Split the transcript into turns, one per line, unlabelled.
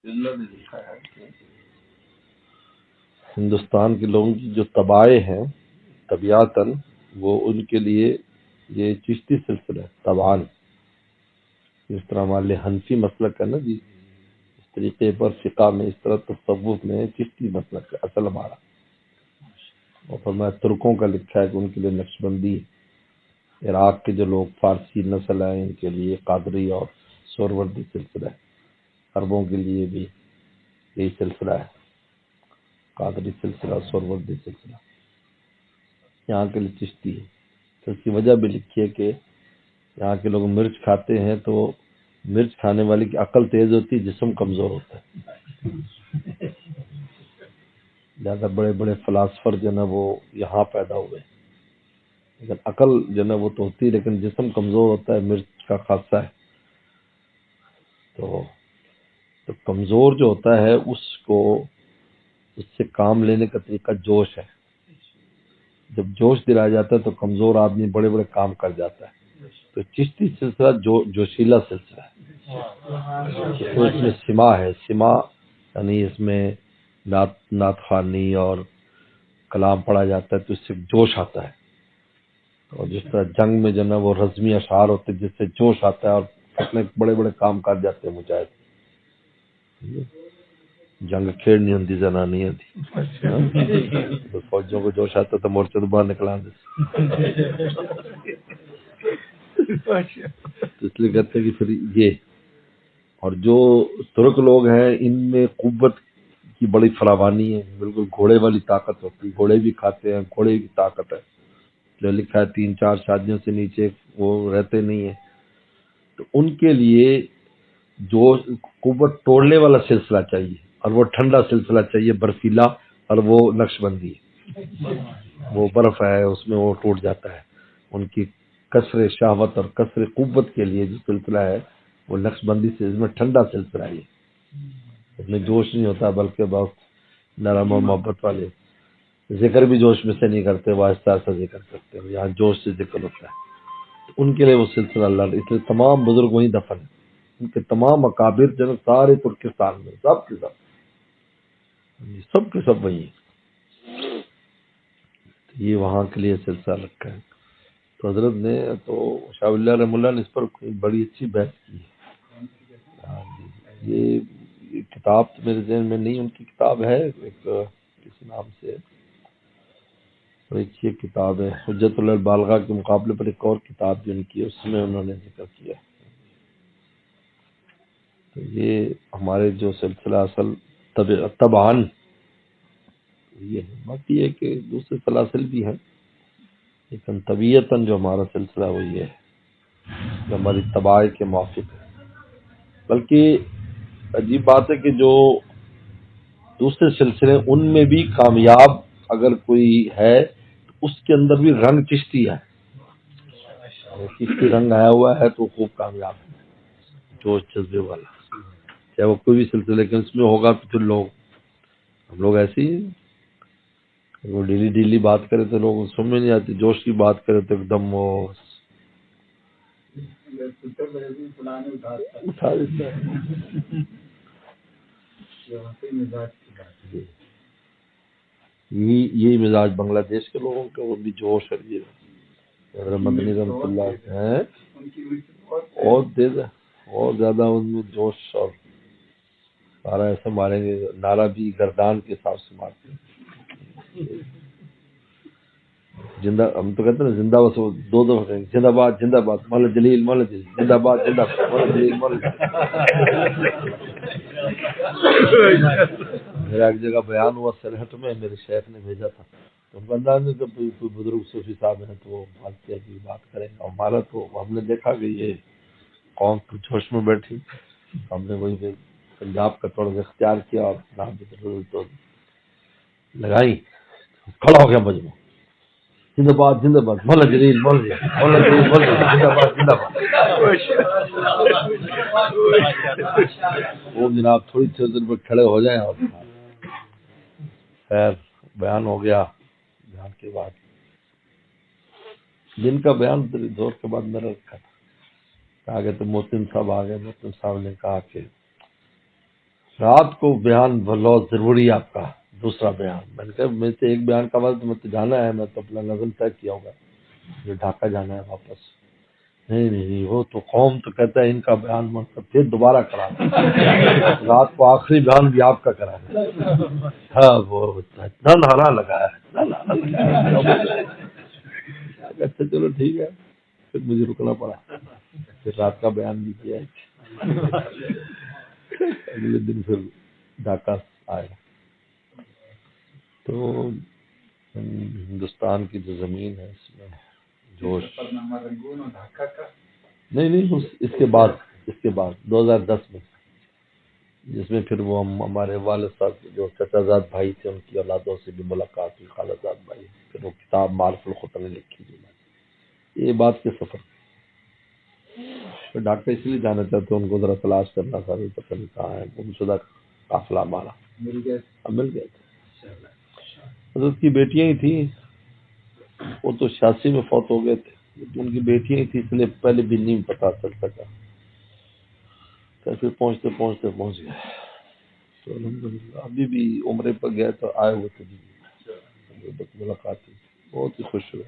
اللہ نے لکھا ہے کہ ہندوستان کے لوگوں کی جو طبائع ہیں طبیعتاً وہ ان کے لیے یہ چشتی سلسلہ ہے طبعاً. جس طرح ہمارے لیے حنفی مسلک ہے نا جی، اس طریقے پر فقہ میں اس طرح تصوف میں چشتی مسلک ہے اصل ہمارا. اور فرمایا ترکوں کا لکھا ہے کہ ان کے لیے نقشبندی ہے. عراق کے جو لوگ فارسی نسل ہیں ان کے لیے قادری اور سوروردی سلسلہ ہے. عربوں کے لیے بھی یہی سلسلہ ہے، قادری سلسلہ سوروردی سلسلہ. یہاں کے لیے چشتی ہے. تو اس کی وجہ بھی لکھی ہے کہ یہاں کے لوگ مرچ کھاتے ہیں تو مرچ کھانے والے کی عقل تیز ہوتی ہے، جسم کمزور ہوتا ہے. زیادہ بڑے بڑے فلاسفر جو نا وہ یہاں پیدا ہوئے، لیکن عقل جو نا وہ تو ہوتی ہے لیکن جسم کمزور ہوتا ہے. مرچ کا خاصہ ہے تو کمزور جو ہوتا ہے اس سے کام لینے کا طریقہ جوش ہے. جب جوش دلایا جاتا ہے تو کمزور آدمی بڑے بڑے کام کر جاتا ہے. تو چشتی سلسلہ جوشیلا سلسلہ ہے. اس میں سما ہے، سما یعنی اس میں نعت خوانی اور کلام پڑھا جاتا ہے تو اس سے جوش آتا ہے. اور جس طرح جنگ میں جو نا وہ رزمی اشعار ہوتے جس سے جوش آتا ہے اور اپنے بڑے بڑے کام کر جاتے ہیں مجاہد. جنگ کھیڑنی ہوتی زنا نہیں ہوتی. تو فوجوں کو جوش آتا تو مورچے تو باہر نکلا اس لیے کہتے ہیں کہ پھر یہ. اور جو ترک لوگ ہیں ان میں قوت کی بڑی فراوانی ہے، بالکل گھوڑے والی طاقت ہوتی ہے. گھوڑے بھی کھاتے ہیں، گھوڑے کی طاقت ہے. جو لکھا ہے 3-4 شادیوں سے نیچے وہ رہتے نہیں ہیں. تو ان کے لیے جو قوت توڑنے والا سلسلہ چاہیے اور وہ ٹھنڈا سلسلہ چاہیے، برفیلا، اور وہ نقش بندی ہے. وہ برف ہے اس میں وہ ٹوٹ جاتا ہے. ان کی کثر شہوت اور کثر قوت کے لیے جو سلسلہ ہے وہ نقش بندی سے، اس میں ٹھنڈا سلسلہ ہے. اس میں جوش نہیں ہوتا بلکہ بہت نرم اور محبت والے. ذکر بھی جوش میں سے نہیں کرتے، وہ آہستہ آہستہ ذکر کرتے ہیں. یہاں جوش سے ذکر ہوتا ہے. ان کے لیے وہ سلسلہ اللہ، اس لیے تمام بزرگ وہیں دفن ہیں. ان کے تمام اکابر جو سارے ترکستان میں سب کے سب وہیں ہیں. یہ وہاں کے لیے سلسلہ رکھا ہے. تو حضرت نے تو شاہ ولی اللہ رحمہ اللہ نے اس پر بڑی اچھی بحث کی ہے. یہ کتاب تو میرے ذہن میں نہیں، ان کی کتاب ہے ایک کسی نام سے، بڑی اچھی کتاب ہے حجت اللہ البالغہ کے مقابلے پر ایک اور کتاب بھی ان کی ہے، اس میں انہوں نے ذکر کیا. تو یہ ہمارے جو سلسلہ اصل طبعاً یہ ہے. باقی ہے کہ دوسرے سلاسل بھی ہیں لیکن طبیعتاً جو ہمارا سلسلہ وہ یہ ہے جو ہماری طباع کے موافق ہے. بلکہ عجیب بات ہے کہ جو دوسرے سلسلے ان میں بھی کامیاب اگر کوئی ہے تو اس کے اندر بھی رنگ چشتی ہے. چشتی رنگ آیا ہوا ہے تو خوب کامیاب ہے، جوش جذبے والا، چاہے وہ کوئی بھی سلسلہ. لیکن اس میں ہوگا تو پھر ہم لوگ ایسے ہی وہ ڈیلی بات کرے تو لوگ سمجھ میں نہیں آتی. جوش کی بات کرے تو ایک دم وہ اٹھا دیتا ہے. یہی مزاج بنگلہ دیش کے لوگوں کا، وہ بھی جوش ہے. یہ مدنی رحمۃ اللہ ہے اور تیز ہے اور زیادہ ان میں جوش. اور سارا ایسے ماریں گے، نعرہ بھی گردان کے حساب سے مارتے ہیں. زندہ، ہم تو کہتے ہیں نا زندہ بس دو کہیں گے زندہ باد زندہ باد مولا جلیل مولا جلیل زندہ باد زندہ باد مولا جلیل مولا جلیل. میرا ایک جگہ بیان ہوا سرہٹ میں، میرے شیخ نے بھیجا تھا. تو ہم انداز میں جب کوئی بزرگ صوفی صاحب ہیں تو وہ بات کریں گے. ہمارا تو ہم نے دیکھا کہ یہ قوم تو جوش میں بیٹھی. ہم نے وہی پنجاب کا طرز اختیار کیا اور نام تو لگائی. کھڑا ہو گیا مجموعہ زندہ باد زندہ باد مولا جلیل مولا جلیل مولا جلیل مولا جلیل زندہ باد زندہ باد. وہ جناب تھوڑی دیر پر کھڑے ہو جائیں. اور خیر بیان ہو گیا. بیان کے بعد جن کا بیان دور کے بعد میرا رکھا تھا آگے تو محسن صاحب آ گئے. محسن صاحب نے کہا کہ رات کو بیان بہت ضروری ہے آپ کا دوسرا بیان. میں نے کہا میں سے ایک بیان کا وقت میں تو جانا ہے, میں تو اپنا نظم طے کیا ہوگا, مجھے ڈھاکہ جانا ہے واپس. نہیں وہ تو قوم تو کہتا ہے ان کا بیان مطلب پھر دوبارہ کرا رات کو آخری بیان بھی آپ کا کرا. ہاں وہ اتنا نعرہ لگا ہے. اچھا چلو ٹھیک ہے, پھر مجھے رکنا پڑا, پھر رات کا بیان بھی کیا. اگلے دن پھر ڈھاکہ آیا. تو ہندوستان کی جو زمین ہے اس میں جوش نہیں اس کے بعد 2010 میں, جس میں پھر وہ ہمارے والد صاحب جو چچا زاد بھائی تھے ان کی اولادوں سے بھی ملاقات ہوئی, خالہ زاد بھائی, پھر وہ کتاب معرف الخطن لکھی گئی. یہ بات کے سفر ڈاکٹر اس لیے جانا چاہتے ان کو ذرا تلاش کرنا تھا, پتہ نہیں کہاں ہے گم شدہ قافلہ ہمارا. مل گئے تھے. حضرت کی بیٹیاں ہی تھیں, وہ تو 86 میں فوت ہو گئے تھے, ان کی بیٹیاں ہی تھیں, اس لیے پہلے بھی نہیں پتا چل سکا. پھر پہنچتے پہنچ گئے. تو الحمدللہ ابھی بھی عمرے پر گئے تو آئے ہوئے تھے, ملاقات ہوئی, بہت ہی خوش ہوئے.